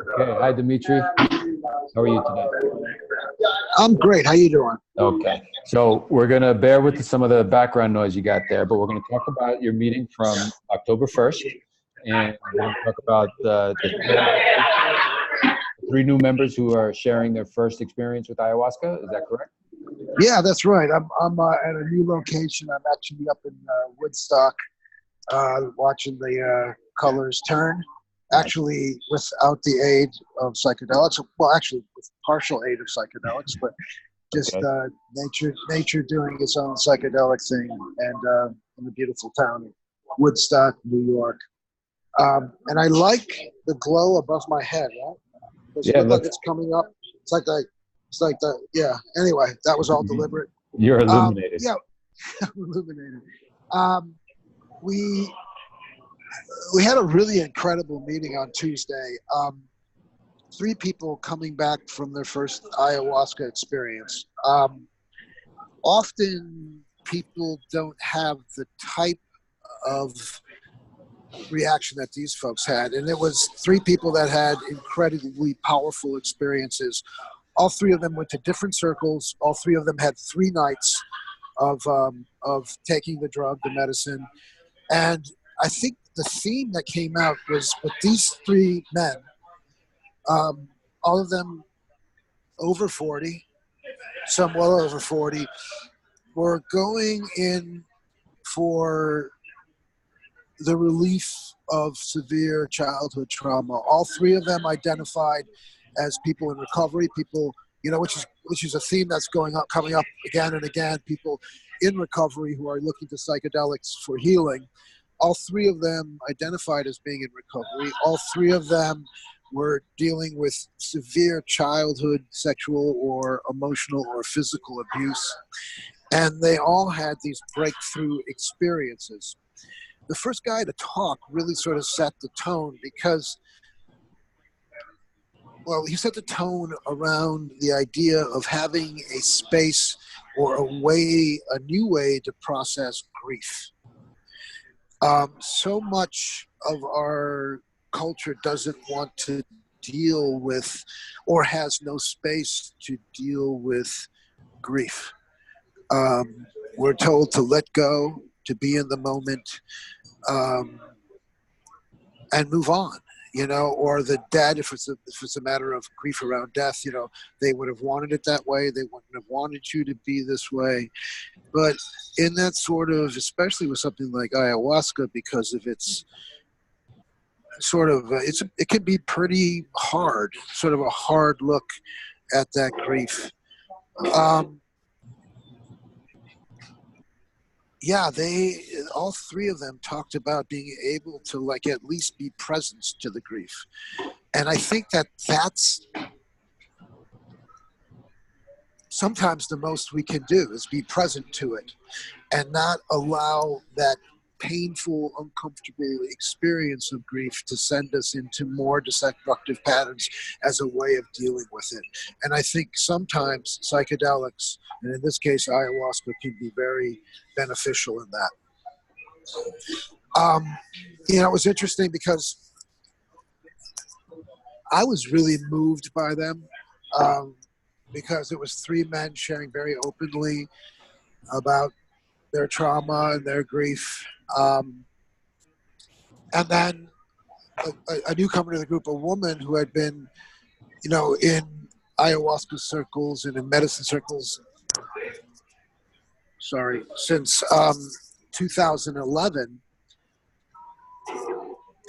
Okay, hi Dimitri. How are you today? I'm great. How you doing? Okay, so we're gonna bear with some of the background noise you got there, but we're gonna talk about your meeting from October 1st, and we're gonna talk about the three new members who are sharing their first experience with ayahuasca. Is that correct? Yeah, that's right. I'm at a new location. I'm actually up in Woodstock, watching the colors turn. Actually, without the aid of psychedelics. Well, actually, with partial aid of psychedelics, but just nature doing its own psychedelic thing, and in the beautiful town of Woodstock, New York. And I like the glow above my head. Right? Does it look like it's coming up? It's like the yeah. Anyway, that was all deliberate. You're illuminated. Yeah, illuminated. We had a really incredible meeting on Tuesday. 3 people coming back from their first ayahuasca experience. Often people don't have the type of reaction that these folks had, and it was 3 people that had incredibly powerful experiences. All 3 of them went to different circles. All 3 of them had 3 nights of taking the drug, the medicine, and I think the theme that came out was with these 3 men, all of them over 40, some well over 40, were going in for the relief of severe childhood trauma. All 3 of them identified as people in recovery, people, which is a theme that's coming up again and again, people in recovery who are looking to psychedelics for healing. All 3 of them identified as being in recovery. All 3 of them were dealing with severe childhood sexual or emotional or physical abuse. And they all had these breakthrough experiences. The first guy to talk really sort of set the tone because, well, he set the tone around the idea of having a space or a new way to process grief. So much of our culture doesn't want to deal with or has no space to deal with grief. We're told to let go, to be in the moment, and move on, or the dead, if it's a matter of grief around death, they would have wanted it that way. They wouldn't have wanted you to be this way. But in that sort of, especially with something like ayahuasca, because of its sort of, it can be pretty hard, sort of a hard look at that grief. Yeah, all 3 of them talked about being able to at least be present to the grief. And I think that's sometimes the most we can do is be present to it and not allow that painful, uncomfortable experience of grief to send us into more destructive patterns as a way of dealing with it. And I think sometimes psychedelics, and in this case ayahuasca, can be very beneficial in that. It was interesting because I was really moved by them because it was 3 men sharing very openly about their trauma and their grief. And then a newcomer to the group, a woman who had been, in ayahuasca circles and in medicine circles, since 2011,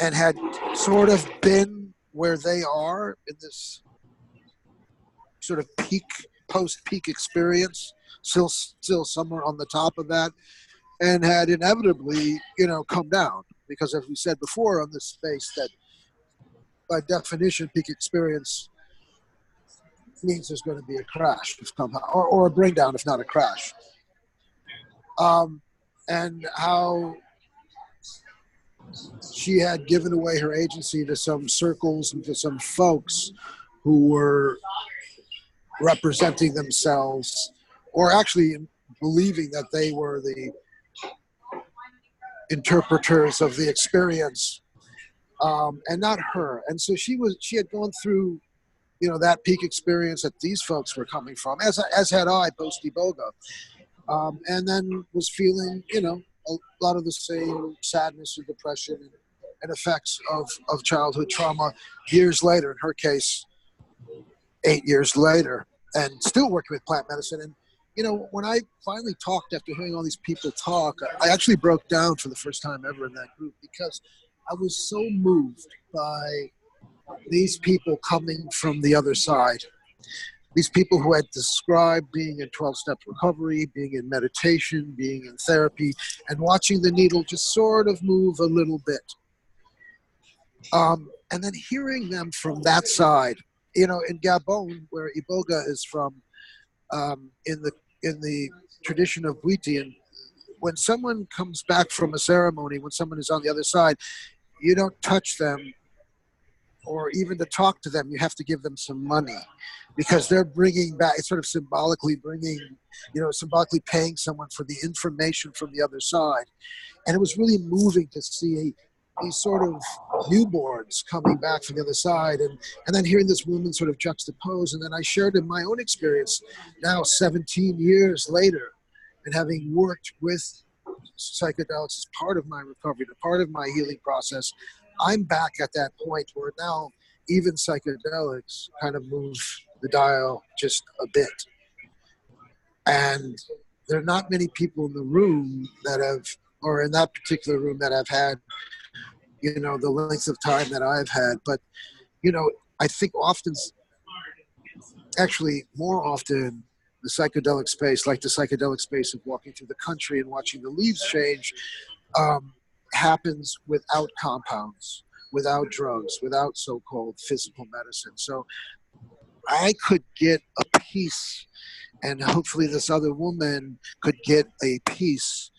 and had sort of been where they are in this sort of post-peak experience, still somewhere on the top of that, and had inevitably, come down. Because as we said before on this space, that by definition, peak experience means there's going to be a crash or a bring down, if not a crash. And how she had given away her agency to some circles and to some folks who were representing themselves or actually believing that they were the interpreters of the experience, and not her. And so she had gone through, you know, that peak experience that these folks were coming from, as had I post Iboga, and then was feeling, you know, a lot of the same sadness and depression and effects of childhood trauma years later. In her case, 8 years later, and still working with plant medicine. And you know, when I finally talked after hearing all these people talk, I actually broke down for the first time ever in that group because I was so moved by these people coming from the other side. These people who had described being in 12-step recovery, being in meditation, being in therapy, and watching the needle just sort of move a little bit. And then hearing them from that side, you know, in Gabon, where Iboga is from, in the tradition of Bwitian, when someone comes back from a ceremony, when someone is on the other side, you don't touch them, or even to talk to them, you have to give them some money, because they're bringing back, it's sort of symbolically bringing, you know, symbolically paying someone for the information from the other side. And it was really moving to see these sort of newborns coming back from the other side, and then hearing this woman sort of juxtapose. And then I shared in my own experience now 17 years later, and having worked with psychedelics as part of my recovery, part of my healing process, I'm back at that point where now even psychedelics kind of move the dial just a bit. And there are not many people in the room that have, or in that particular room, that have had, you know, the length of time that I've had. But, you know, I think often, actually more often, the psychedelic space, like the psychedelic space of walking through the country and watching the leaves change, happens without compounds, without drugs, without so-called physical medicine. So I could get a piece, and hopefully this other woman could get a piece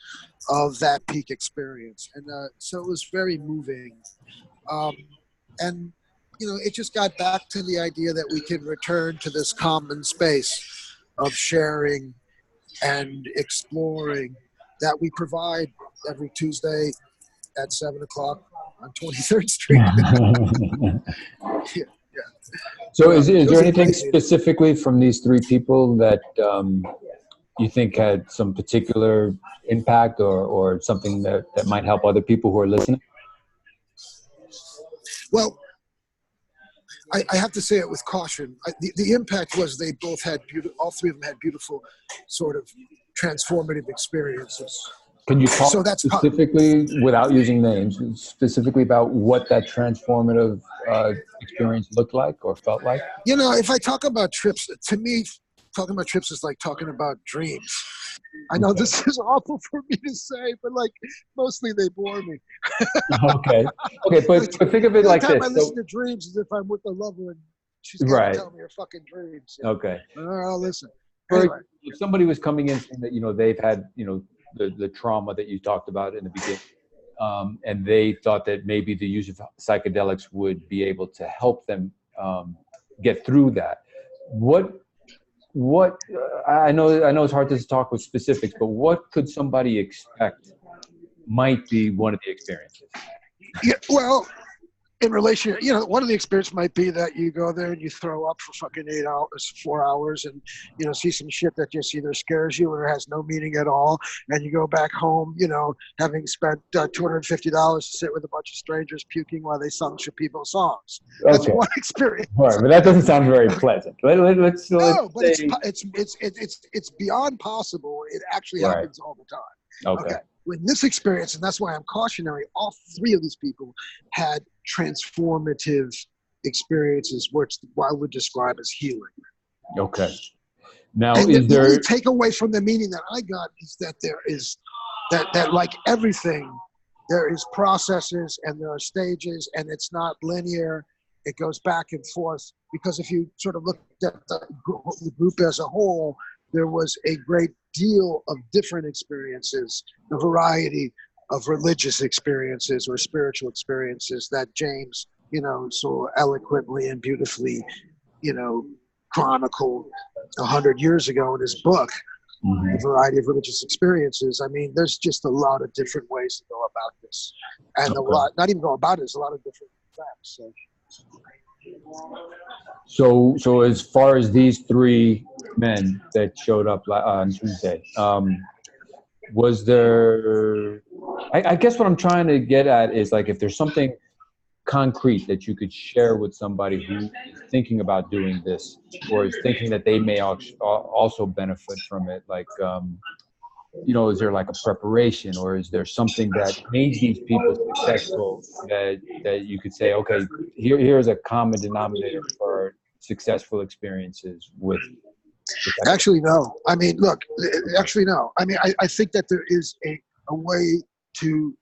of that peak experience. And so it was very moving. And, you know, it just got back to the idea that we can return to this common space of sharing and exploring that we provide every Tuesday at 7 o'clock on 23rd Street. Yeah. So is there anything specifically from these three people that you think had some particular impact, or something that might help other people who are listening? Well, I have to say it with caution. The impact was they both had all three of them had beautiful sort of transformative experiences. Can you talk specifically, without using names, specifically about what that transformative experience looked like or felt like? You know, if I talk about trips, to me, talking about trips is like talking about dreams. I know this is awful for me to say, but like mostly they bore me. Okay, but think of it like this. The time I listen to dreams is if I'm with a lover and she's going to tell me her fucking dreams. You know? Okay. I'll listen. Anyway. If somebody was coming in saying that, you know, they've had, you know, the trauma that you talked about in the beginning, and they thought that maybe the use of psychedelics would be able to help them get through that. What I know it's hard to talk with specifics, but what could somebody expect might be one of the experiences? Yeah, well, in relation, you know, one of the experiences might be that you go there and you throw up for fucking 8 hours, 4 hours, and, you know, see some shit that just either scares you or has no meaning at all. And you go back home, you know, having spent $250 to sit with a bunch of strangers puking while they sung Shapibo songs. That's one experience. All right, but that doesn't sound very pleasant. Let's no, but it's beyond possible. It actually happens all the time. Okay. With this experience, and that's why I'm cautionary, all three of these people had transformative experiences, which I would describe as healing. Okay. Now, and the only takeaway from the meeting that I got is that there is that like everything, there is processes and there are stages, and it's not linear. It goes back and forth, because if you sort of look at the group as a whole, there was a great deal of different experiences, a variety of religious experiences or spiritual experiences that James, you know, so eloquently and beautifully, you know, chronicled 100 years ago in his book. the variety of religious experiences. I mean, there's just a lot of different ways to go about this, and not even go about it. There's a lot of different facts. So as far as these three men that showed up on Tuesday, was there? I guess what I'm trying to get at is like if there's something concrete that you could share with somebody who is thinking about doing this or is thinking that they may also benefit from it, like is there like a preparation, or is there something that made these people successful that you could say, okay, here's a common denominator for successful experiences with Actually, no. I mean, look, actually, no. I mean, I think that there is a way to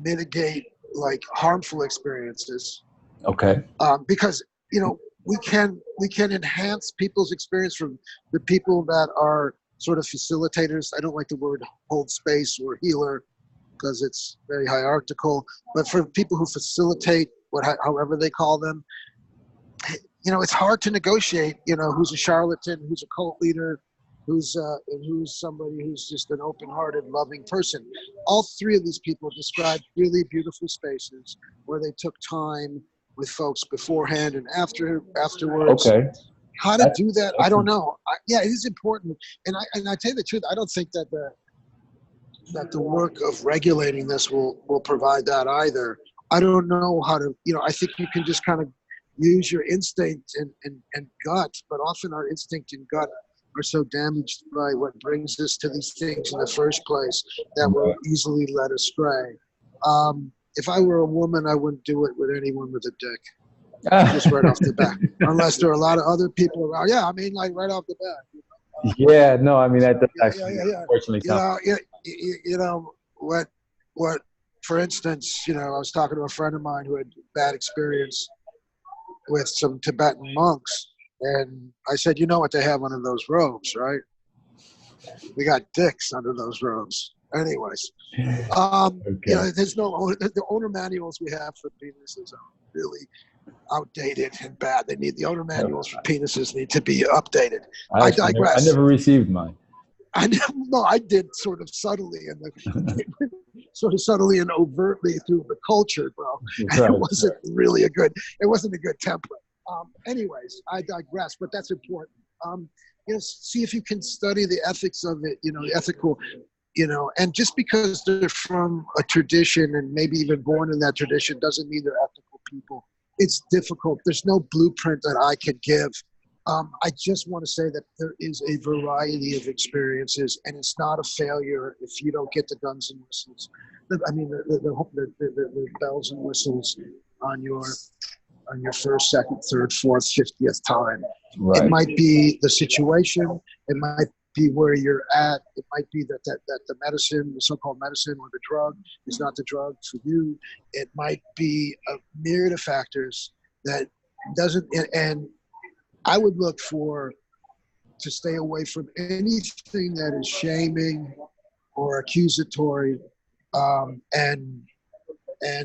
mitigate like harmful experiences. Okay. Because, we can enhance people's experience from the people that are sort of facilitators. I don't like the word hold space or healer because it's very hierarchical, but for people who facilitate however they call them, it's hard to negotiate, who's a charlatan, who's a cult leader, who's somebody who's just an open-hearted, loving person. All three of these people described really beautiful spaces where they took time with folks beforehand and afterwards. Okay. How to do that, I don't know. Yeah, it is important. And I tell you the truth, I don't think that the work of regulating this will provide that either. I don't know how to, I think you can just kind of use your instinct and gut, but often our instinct and gut are so damaged by what brings us to these things in the first place that we're easily led astray. If I were a woman, I wouldn't do it with anyone with a dick. Just right off the bat, unless there are a lot of other people around. Yeah, I mean, like right off the bat. Yeah, no, I mean that does actually, unfortunately, what? For instance, I was talking to a friend of mine who had bad experience with some Tibetan monks, and I said, "You know what they have under those robes, right? We got dicks under those robes." Anyways, okay. there's the owner manuals we have for penises are really outdated and bad. The owner manuals for penises need to be updated. I digress. I never received mine. I did sort of subtly and overtly through the culture, bro. And it wasn't really a good template. Anyways, I digress, but that's important. See if you can study the ethics of it, the ethical, and just because they're from a tradition and maybe even born in that tradition doesn't mean they're ethical people. It's difficult. There's no blueprint that I could give. I just want to say that there is a variety of experiences, and it's not a failure if you don't get the guns and whistles. I mean, the bells and whistles on your first, second, third, fourth, 50th time. Right. It might be the situation. It might be where you're at. It might be that the medicine, the so-called medicine or the drug is not the drug for you. It might be a myriad of factors that doesn't, and I would look to stay away from anything that is shaming or accusatory. And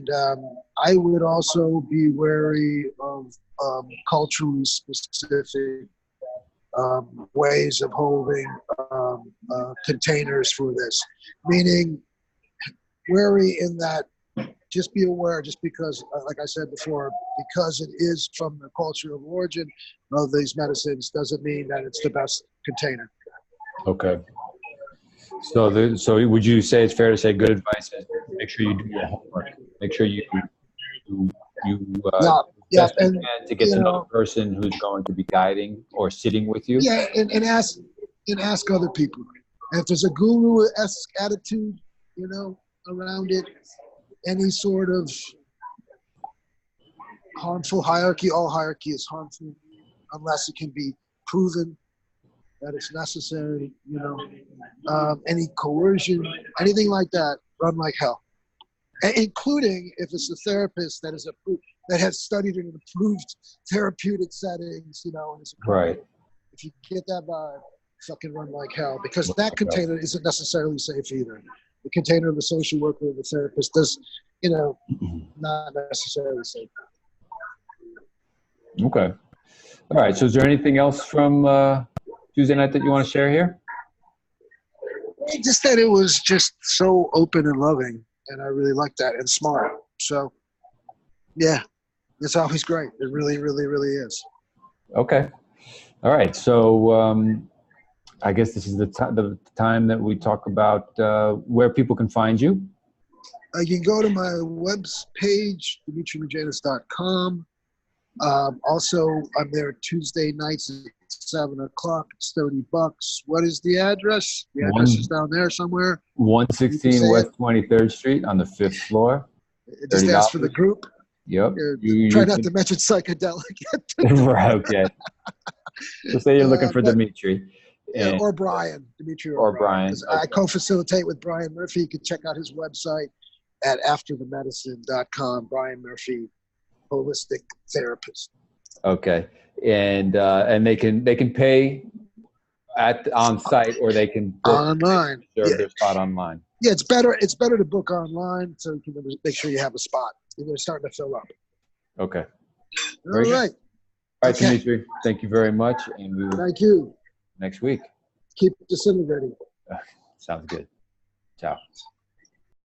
I would also be wary of culturally specific ways of holding containers for this. Meaning, wary in that, just be aware, just because, like I said before, because it is from the culture of origin of these medicines doesn't mean that it's the best container. Okay. So would you say it's fair to say good advice is make sure you do your homework, make sure you best you can to get to know the person who's going to be guiding or sitting with you. Yeah, and ask other people. And if there's a guru-esque attitude, around it, any sort of harmful hierarchy, all hierarchy is harmful unless it can be proven that it's necessary, any coercion, anything like that, run like hell. Including if it's a therapist that is approved, that has studied in approved therapeutic settings, and is approved. Right. If you get that vibe, fucking run like hell, because that container isn't necessarily safe either. The container of the social worker or the therapist does, not necessarily safe. Okay. All right. So is there anything else from Tuesday night that you want to share here? Just that it was just so open and loving, and I really liked that, and smart. So, yeah, it's always great. It really, really, really is. Okay. All right. So I guess this is the time that we talk about where people can find you. You can go to my web page, DimitriMugianis.com. Also, I'm there Tuesday nights at 7:00. It's $30. What is the address? The address is down there somewhere. 116 West 23rd Street on the 5th floor. Just ask for the group. Yep. Try not to mention psychedelic. Right. Okay. So say you're looking for Dimitri. Yeah, or Brian. Dimitri or Brian. Okay. I co-facilitate with Brian Murphy. You can check out his website at afterthemedicine.com. Brian Murphy, holistic therapist. Okay. And they can pay on site, or they can book online. Reserve their spot online. Yeah, it's better to book online, so you can make sure you have a spot. They're starting to fill up. Okay. All right. All right, Dimitri. Thank you very much, and we will. Thank you. Next week. Keep disintegrating. Sounds good. Ciao.